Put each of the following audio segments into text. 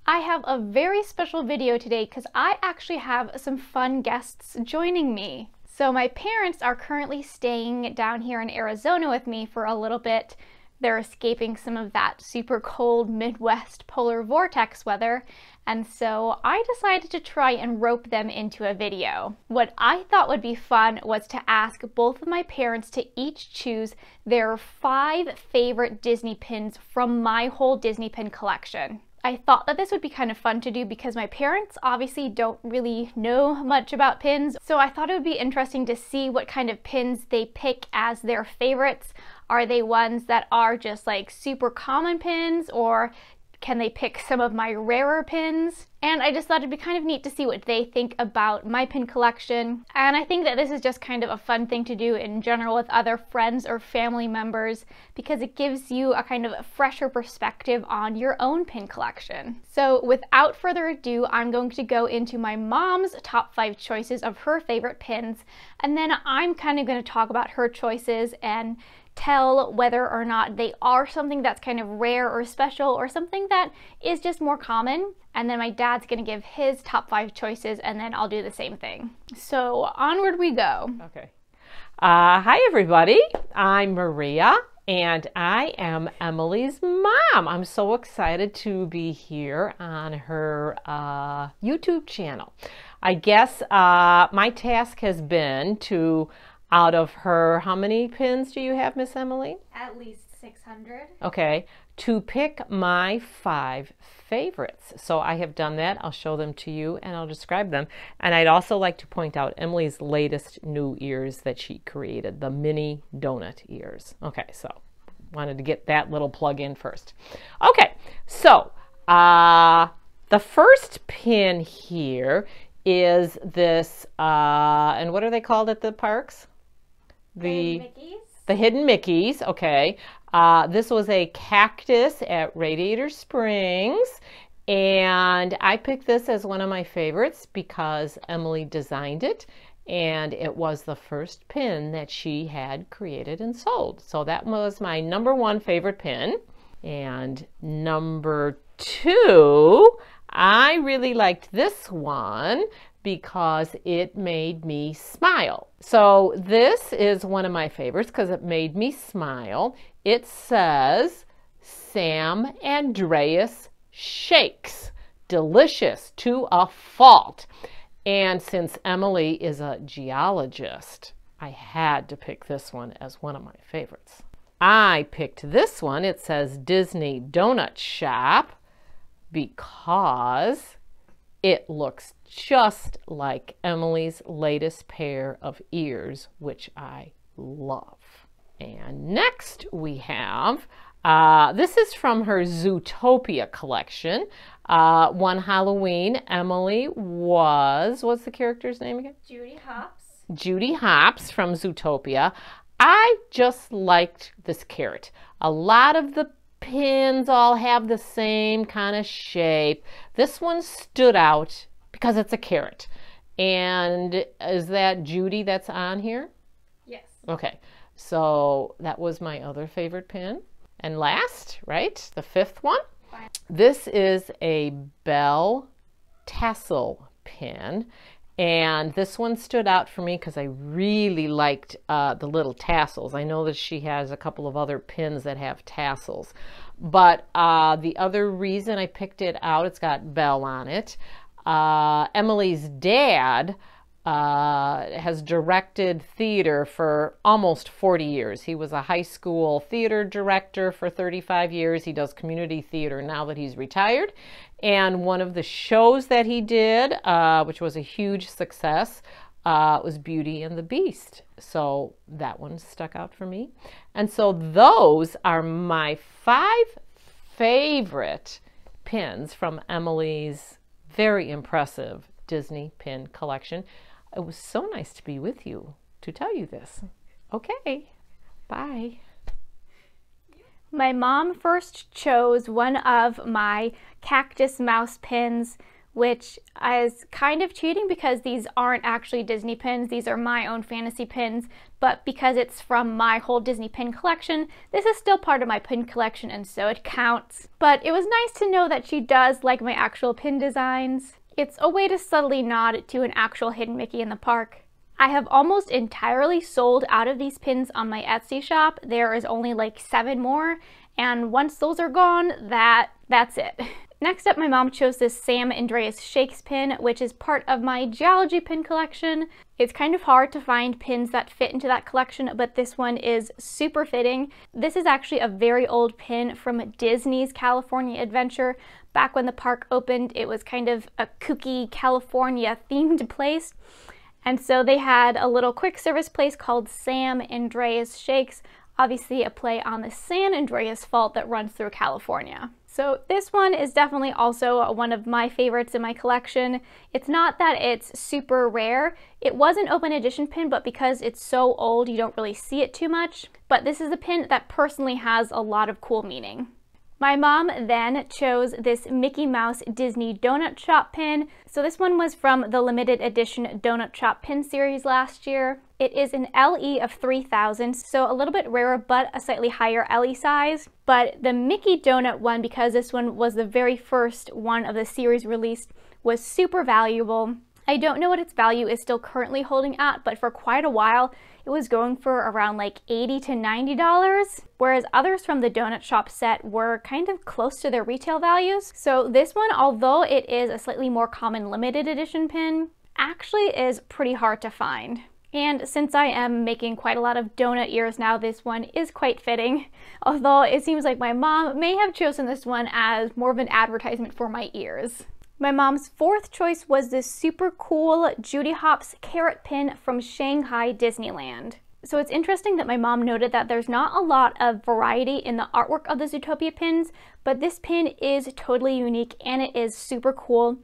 I have a very special video today because I actually have some fun guests joining me. So my parents are currently staying down here in Arizona with me for a little bit. They're escaping some of that super cold Midwest polar vortex weather, and so I decided to try and rope them into a video. What I thought would be fun was to ask both of my parents to each choose their 5 favorite Disney pins from my whole Disney pin collection. I thought that this would be kind of fun to do because my parents obviously don't really know much about pins, so I thought it would be interesting to see what kind of pins they pick as their favorites. Are they ones that are just like super common pins, or can they pick some of my rarer pins? And I just thought it'd be kind of neat to see what they think about my pin collection. And I think that this is just kind of a fun thing to do in general with other friends or family members because it gives you a kind of fresher perspective on your own pin collection. So without further ado, I'm going to go into my mom's top 5 choices of her favorite pins, and then I'm kind of going to talk about her choices and tell whether or not they are something that's kind of rare or special or something that is just more common. And then my dad's gonna give his top 5 choices, and then I'll do the same thing. So onward we go. Okay. Hi everybody, I'm Maria and I am Emily's mom. I'm so excited to be here on her YouTube channel. I guess my task has been to, out of her, how many pins do you have, Miss Emily? At least 600. Okay, to pick my 5 favorites. So I have done that. I'll show them to you and I'll describe them. And I'd also like to point out Emily's latest new ears that she created, the mini donut ears. Okay, so wanted to get that little plug in first. Okay, so the first pin here is this, and what are they called at the parks? The hidden Mickeys, okay. This was a cactus at Radiator Springs, and I picked this as one of my favorites because Emily designed it, and it was the first pin that she had created and sold. So that was my number 1 favorite pin. And number 2, I really liked this one because it made me smile. So this is one of my favorites because it made me smile. It says Sam Andreas Shakes, delicious to a fault. And since Emily is a geologist, I had to pick this one as one of my favorites. I picked this one. It says Disney Donut Shop because it looks just like Emily's latest pair of ears, which I love. And next we have, this is from her Zootopia collection. One Halloween, Emily was, what's the character's name again? Judy Hopps. Judy Hopps from Zootopia. I just liked this carrot. A lot of the pins all have the same kind of shape. This one stood out because it's a carrot. And is that Judy that's on here? Yes. Okay, so that was my other favorite pin. And last, right, the 5th one. Fine. This is a bell tassel pin. And this one stood out for me because I really liked the little tassels. I know that she has a couple of other pins that have tassels. But the other reason I picked it out, it's got bell on it. Emily's dad has directed theater for almost 40 years. He was a high school theater director for 35 years. He does community theater now that he's retired. And one of the shows that he did, which was a huge success, was Beauty and the Beast. So that one stuck out for me. And so those are my 5 favorite pins from Emily's very impressive Disney pin collection. It was so nice to be with you to tell you this. Okay, bye. My mom first chose one of my cactus mouse pins which is kind of cheating because these aren't actually Disney pins. These are my own fantasy pins, but because it's from my whole Disney pin collection, this is still part of my pin collection, and so it counts. But it was nice to know that she does like my actual pin designs. It's a way to subtly nod to an actual hidden Mickey in the park. I have almost entirely sold out of these pins on my Etsy shop. There is only like 7 more, and once those are gone, that's it. Next up, my mom chose this Sam Andreas Shakes pin, which is part of my geology pin collection. It's kind of hard to find pins that fit into that collection, but this one is super fitting. This is actually a very old pin from Disney's California Adventure. Back when the park opened, it was kind of a kooky California themed place. And so they had a little quick service place called Sam Andreas Shakes, obviously a play on the San Andreas Fault that runs through California. So this one is definitely also one of my favorites in my collection. It's not that it's super rare. It was an open edition pin, but because it's so old, you don't really see it too much. But this is a pin that personally has a lot of cool meaning. My mom then chose this Mickey Mouse Disney Donut Shop pin. So this one was from the limited edition Donut Shop pin series last year. It is an LE of 3000, so a little bit rarer, but a slightly higher LE size. But the Mickey Donut one, because this one was the very first one of the series released, was super valuable. I don't know what its value is still currently holding at, but for quite a while, it was going for around like $80 to $90, whereas others from the Donut Shop set were kind of close to their retail values. So this one, although it is a slightly more common limited edition pin, actually is pretty hard to find. And since I am making quite a lot of donut ears now, this one is quite fitting, although it seems like my mom may have chosen this one as more of an advertisement for my ears. My mom's fourth choice was this super cool Judy Hopps carrot pin from Shanghai Disneyland. So it's interesting that my mom noted that there's not a lot of variety in the artwork of the Zootopia pins, but this pin is totally unique and it is super cool.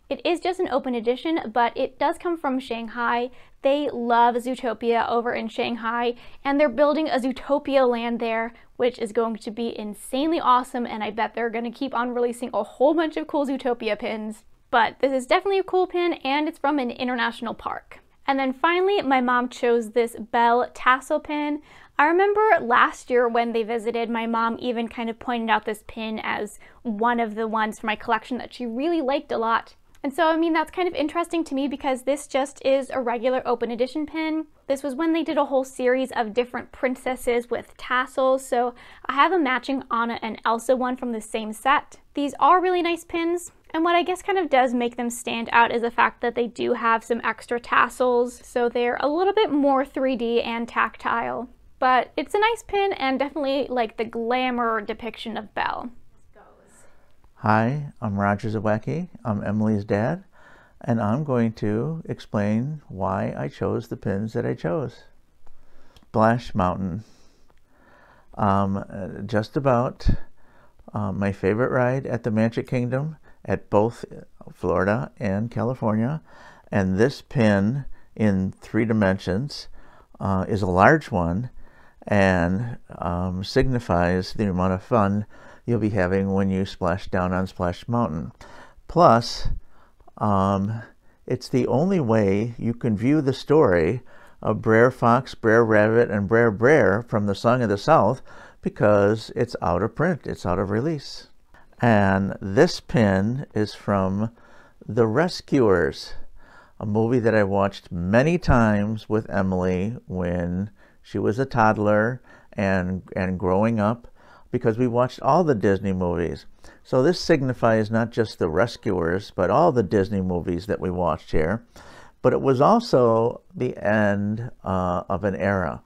It is just an open edition, but it does come from Shanghai. They love Zootopia over in Shanghai, and they're building a Zootopia land there, which is going to be insanely awesome, and I bet they're going to keep on releasing a whole bunch of cool Zootopia pins. But this is definitely a cool pin, and it's from an international park. And then finally, my mom chose this Belle tassel pin. I remember last year when they visited, my mom even kind of pointed out this pin as one of the ones from my collection that she really liked a lot. And so, I mean, that's kind of interesting to me because this just is a regular open edition pin. This was when they did a whole series of different princesses with tassels, so I have a matching Anna and Elsa one from the same set. These are really nice pins, and what I guess kind of does make them stand out is the fact that they do have some extra tassels, so they're a little bit more 3D and tactile. But it's a nice pin and definitely like the glamour depiction of Belle. Hi, I'm Roger Zawacki. I'm Emily's dad, and I'm going to explain why I chose the pins that I chose. Splash Mountain. Just about my favorite ride at the Magic Kingdom at both Florida and California, and this pin in 3 dimensions is a large one and signifies the amount of fun you'll be having when you splash down on Splash Mountain. Plus, it's the only way you can view the story of Brer Fox, Brer Rabbit, and Brer Brer from the Song of the South because it's out of print, it's out of release. And this pin is from The Rescuers, a movie that I watched many times with Emily when she was a toddler and growing up, because we watched all the Disney movies. So this signifies not just The Rescuers, but all the Disney movies that we watched here. But it was also the end of an era,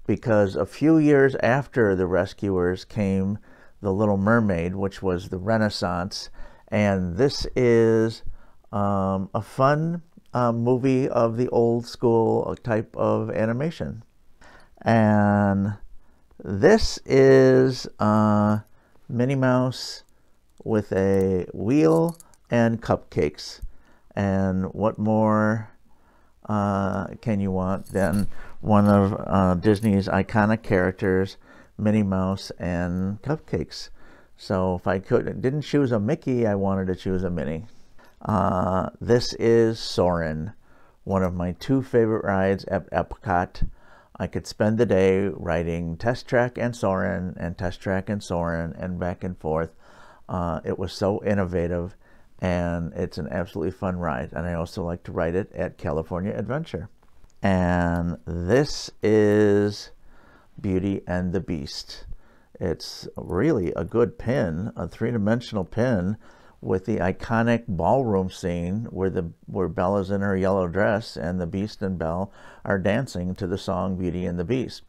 because a few years after The Rescuers came The Little Mermaid, which was the Renaissance, and this is a fun movie of the old school type of animation. And this is Minnie Mouse with a wheel and cupcakes. And what more can you want than one of Disney's iconic characters, Minnie Mouse and cupcakes? So if I didn't choose a Mickey, I wanted to choose a Minnie. This is Soarin', one of my two favorite rides at Epcot. I could spend the day riding Test Track and Soarin' and Test Track and Soarin' and back and forth. It was so innovative, and it's an absolutely fun ride. And I also like to ride it at California Adventure. And this is Beauty and the Beast. It's really a good pin, a three-dimensional pin with the iconic ballroom scene where Bella's in her yellow dress and the Beast and Belle are dancing to the song Beauty and the Beast.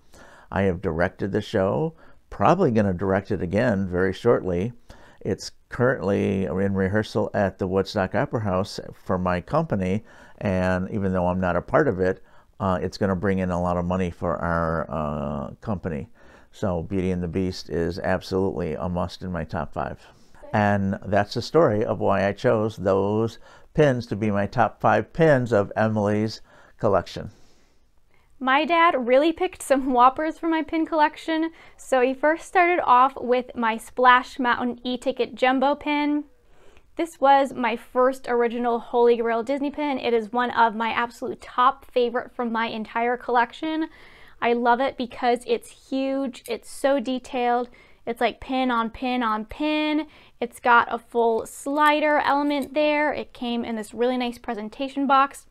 I have directed the show, probably going to direct it again very shortly. It's currently in rehearsal at the Woodstock Opera House for my company, and even though I'm not a part of it, it's going to bring in a lot of money for our company. So Beauty and the Beast is absolutely a must in my top 5. And that's the story of why I chose those pins to be my top 5 pins of Emily's collection. My dad really picked some whoppers for my pin collection. So he first started off with my Splash Mountain e-ticket jumbo pin. This was my first original Holy Grail Disney pin. It is one of my absolute top favorite from my entire collection. I love it because it's huge, it's so detailed, it's like pin on pin on pin. It's got a full slider element there. It came in this really nice presentation box.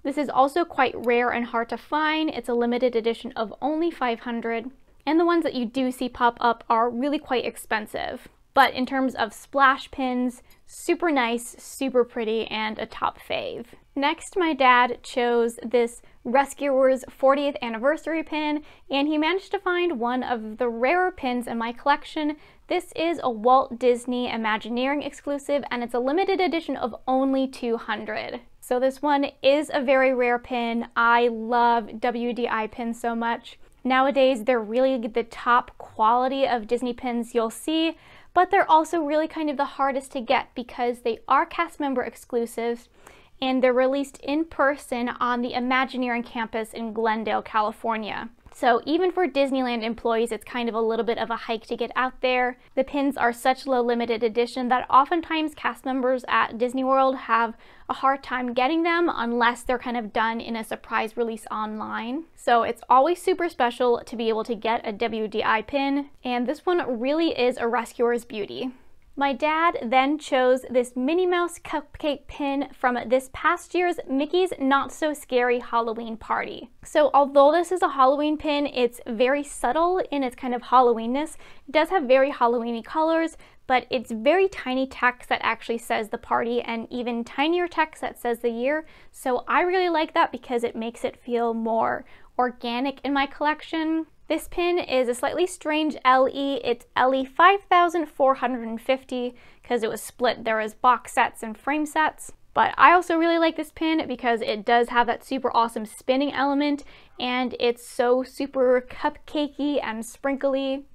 This is also quite rare and hard to find. It's a limited edition of only 500, and the ones that you do see pop up are really quite expensive. But in terms of splash pins, super nice, super pretty, and a top fave. Next, my dad chose this Rescuers 40th anniversary pin, and he managed to find one of the rarer pins in my collection. This is a Walt Disney Imagineering exclusive, and it's a limited edition of only 200. So this one is a very rare pin. I love WDI pins so much. Nowadays, they're really the top quality of Disney pins you'll see, but they're also really kind of the hardest to get because they are cast member exclusives, and they're released in person on the Imagineering campus in Glendale, California. So even for Disneyland employees, it's kind of a little bit of a hike to get out there. The pins are such low limited edition that oftentimes cast members at Disney World have a hard time getting them unless they're kind of done in a surprise release online. So it's always super special to be able to get a WDI pin, and this one really is a Rescuer's beauty. My dad then chose this Minnie Mouse cupcake pin from this past year's Mickey's Not So Scary Halloween Party. So although this is a Halloween pin, it's very subtle in its kind of Halloweenness. It does have very Halloween-y colors, but it's very tiny text that actually says the party and even tinier text that says the year. So I really like that because it makes it feel more organic in my collection. This pin is a slightly strange LE. It's LE 5450 because it was split. There was box sets and frame sets. But I also really like this pin because it does have that super awesome spinning element, and it's so super cupcakey and sprinkly.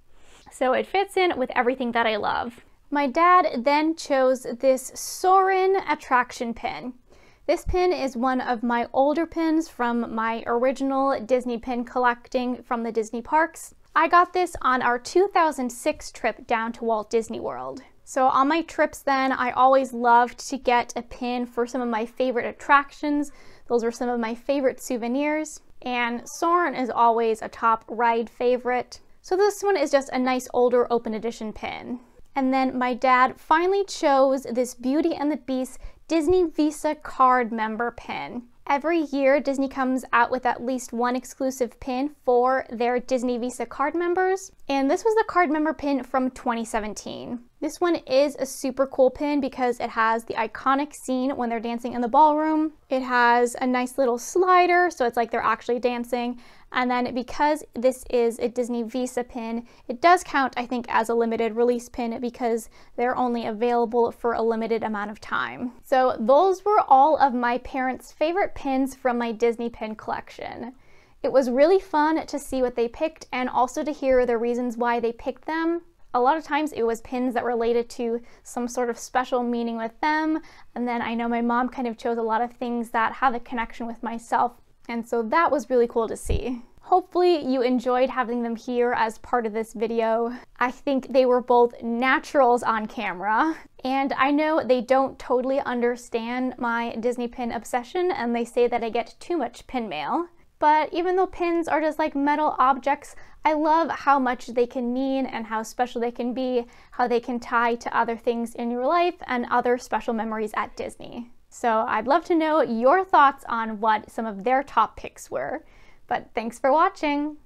So it fits in with everything that I love. My dad then chose this Soarin' attraction pin. This pin is one of my older pins from my original Disney pin collecting from the Disney parks. I got this on our 2006 trip down to Walt Disney World. So on my trips then, I always loved to get a pin for some of my favorite attractions. Those were some of my favorite souvenirs, and Soarin' is always a top ride favorite. So this one is just a nice older open edition pin. And then my dad finally chose this Beauty and the Beast Disney Visa card member pin. Every year, Disney comes out with at least one exclusive pin for their Disney Visa card members, and this was the card member pin from 2017. This one is a super cool pin because it has the iconic scene when they're dancing in the ballroom. It has a nice little slider, so it's like they're actually dancing. And then because this is a Disney Visa pin, it does count, I think, as a limited release pin because they're only available for a limited amount of time. So those were all of my parents' favorite pins from my Disney pin collection. It was really fun to see what they picked and also to hear the reasons why they picked them. A lot of times it was pins that related to some sort of special meaning with them, and then I know my mom kind of chose a lot of things that have a connection with myself, and so that was really cool to see. Hopefully you enjoyed having them here as part of this video. I think they were both naturals on camera, and I know they don't totally understand my Disney pin obsession, and they say that I get too much pin mail. But even though pins are just like metal objects, I love how much they can mean and how special they can be, how they can tie to other things in your life and other special memories at Disney. So I'd love to know your thoughts on what some of their top picks were. But thanks for watching!